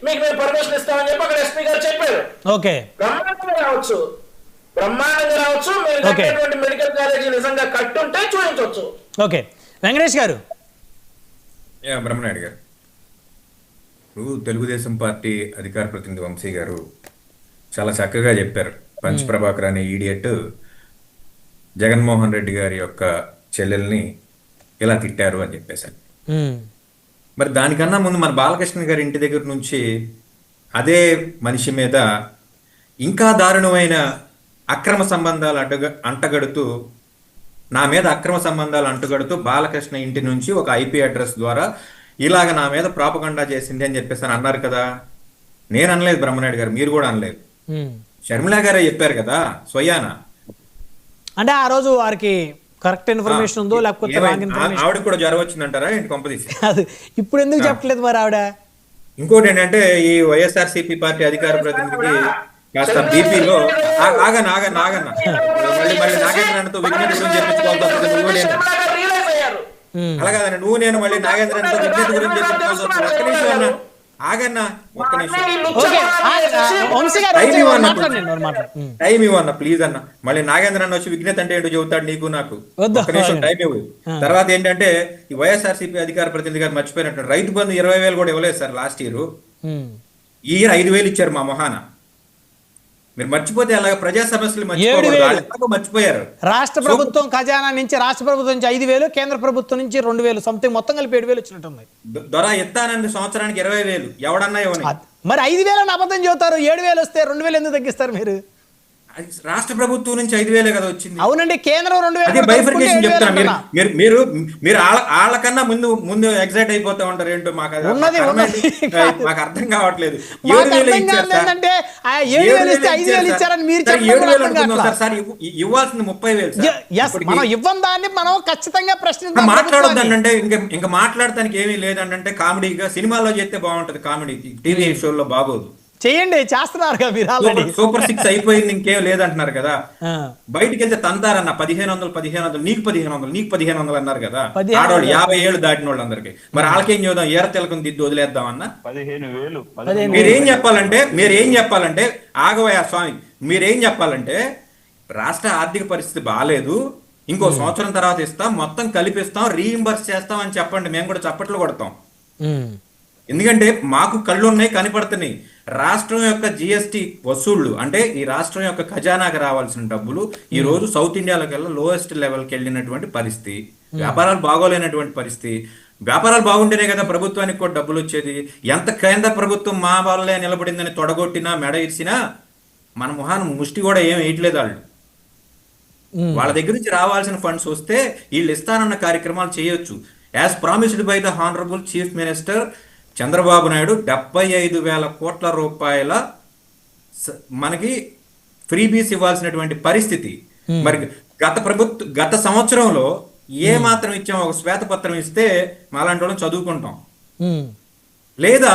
మీకు మేము పర్మిషన్ ఇస్తామని చెప్పి అక్కడ ఎస్పీ గారు చెప్పారు. ఓకే, బ్రహ్మాండంగా రావచ్చు మీరు కట్టినటువంటి మెడికల్ కాలేజీ నిజంగా కట్టుంటే చూపించవచ్చు. ఓకే, వెంకటేష్ గారు. బ్రహ్మనాయుడు గారు, ఇప్పుడు తెలుగుదేశం పార్టీ అధికార ప్రతినిధి వంశీ గారు చాలా చక్కగా చెప్పారు. పంచప్రభాకర్ అనే ఈడియట్ జగన్మోహన్ రెడ్డి గారి యొక్క చెల్లెల్ని ఇలా తిట్టారు అని చెప్పేసి. మరి దానికన్నా ముందు మన బాలకృష్ణ గారి ఇంటి దగ్గర నుంచి అదే మనిషి మీద ఇంకా దారుణమైన అక్రమ సంబంధాలు అంటగడుతూ నా మీద అక్రమ సంబంధాలు అంటుగడుతూ బాలకృష్ణ ఇంటి నుంచి ఒక ఐపీ అడ్రస్ ద్వారా ఇలాగ నా మీద ప్రాపగండా చేసింది అని చెప్పేసి అని అన్నారు కదా. నేను అనలేదు బ్రహ్మనాయుడు గారు, మీరు కూడా అనలేదు. షర్మిల గారే చెప్పారు కదా స్వయాన. అంటే ఆ రోజు వారికి కరెక్ట్ ఇన్ఫర్మేషన్ ఉందో లేకపోతే ఆవిడ కూడా జ్వరం వచ్చిందంటారా ఏంటి కొంపదీసి? ఇప్పుడు ఎందుకు చెప్పలేదు మరి ఆవిడ? ఇంకోటి ఏంటంటే ఈ వైఎస్ఆర్సీపీ పార్టీ అధికార ప్రతినిధికి కాస్త బీపీలో ఆగన్న మళ్ళీ నాగేంద్రతో విజ్ఞత గురించి చెప్పించుకోవాల్సి వస్తుంది. అలా కాదన్న, నువ్వు నేను మళ్ళీ నాగేంద్రతో విజ్ఞత గురించి చెప్పించుకోవాల్సి వస్తుంది. ఒక్క నిమిషం అన్న, ఆగన్న ఒక్క నిమిషం, టైం ఇవ్వన్న ప్లీజ్ అన్న. మళ్ళీ నాగేంద్ర అన్న వచ్చి విజ్ఞత అంటే ఏంటో చెబుతాడు నీకు నాకు. ఒక్క నిమిషం టైం ఇవ్వు. తర్వాత ఏంటంటే ఈ వైఎస్ఆర్సీపీ అధికార ప్రతినిధి గారు మర్చిపోయినట్టు రైతు బంధు 20,000 కూడా ఇవ్వలేదు సార్ లాస్ట్ ఇయర్. ఈ ఇయర్ 5,000 ఇచ్చారు మా మొహాన. మీరు మర్చిపోతే అలాగే ప్రజా సమస్యలు మర్చిపోయారు. రాష్ట్ర ప్రభుత్వం ఖజానా నుంచి, రాష్ట్ర ప్రభుత్వం నుంచి 5,000, కేంద్ర ప్రభుత్వం నుంచి 2,000, సంథింగ్ మొత్తం కలిపి 7,000 వచ్చినట్టుంది. దొర ఎత్తానండి సంవత్సరానికి 20,000 ఎవడన్నా ఇవ్వని. మరి 5,000 అబద్ధం చెబుతారు. 7,000 వస్తే 2,000 ఎందుకు తగ్గిస్తారు మీరు? రాష్ట్ర ప్రభుత్వం నుంచి 5,000 కదా వచ్చింది. అవునండి, కేంద్రం 2,000 బైఫర్కేషన్ చెప్తాను. మీరు వాళ్ళకన్నా ముందు ఎగ్జైట్ అయిపోతా ఉంటారు. ఏంటో మాకు అర్థం కావట్లేదు. 7,000 సార్ ఇవ్వాల్సింది 30,000. మనం ఇవ్వం దాన్ని మనం ఖచ్చితంగా ప్రశ్న మాట్లాడొద్దంటే ఇంకా మాట్లాడటానికి ఏమీ లేదంటే కామెడీగా సినిమాలో చేస్తే బాగుంటది, కామెడీ టీవీ షోల్లో బాగోదు. చేయండి, చేస్తున్నారు మీరు. సూపర్ 6 అయిపోయింది ఇంకేం లేదంటున్నారు కదా. బయటికి వెళ్తే తంతారన్న 1,500 నీకు 1,500 అన్నారు కదా. ఆడవాళ్ళు 50 ఏళ్ళు దాటిన వాళ్ళందరికీ. మరి వాళ్ళకేం చూద్దాం, ఏర తెలకం దిద్దు వదిలేద్దామన్నా. 15,000 మీరేం చెప్పాలంటే ఆగవయ్యా స్వామి, మీరేం చెప్పాలంటే రాష్ట్ర ఆర్థిక పరిస్థితి బాగాలేదు, ఇంకో సంవత్సరం తర్వాత ఇస్తాం, మొత్తం కలిపిస్తాం, రీఇంబర్స్ చేస్తాం అని చెప్పండి. మేము కూడా చప్పట్లు కొడతాం. ఎందుకంటే మాకు కళ్ళు ఉన్నాయి, కనపడుతున్నాయి. రాష్ట్రం యొక్క జిఎస్టి వసూళ్లు అంటే ఈ రాష్ట్రం యొక్క ఖజానాకి రావాల్సిన డబ్బులు ఈ రోజు సౌత్ ఇండియాలోకెల్లా లోయెస్ట్ లెవెల్కి వెళ్ళినటువంటి పరిస్థితి. వ్యాపారాలు బాగోలేనటువంటి పరిస్థితి. వ్యాపారాలు బాగుంటేనే కదా ప్రభుత్వానికి కూడా డబ్బులు వచ్చేది. ఎంత కేంద్ర ప్రభుత్వం మా వాళ్ళే నిలబడిందని తొడగొట్టినా మెడ ఇచ్చినా మన మొహాన్ని ముష్టి కూడా ఏం వేయట్లేదు. వాళ్ళ దగ్గర నుంచి రావాల్సిన ఫండ్స్ వస్తే వీళ్ళు ఇస్తానన్న కార్యక్రమాలు చేయొచ్చు. As promised by the honourable chief minister Chandrababu Naidu 75,000 కోట్ల రూపాయల మనకి ఫ్రీబీస్ ఇవ్వాల్సినటువంటి పరిస్థితి. మరి గత సంవత్సరంలో ఏ మాత్రం ఇచ్చామో ఒక శ్వేతపత్రం ఇస్తే మాలాంటి వాళ్ళని చదువుకుంటాం. లేదా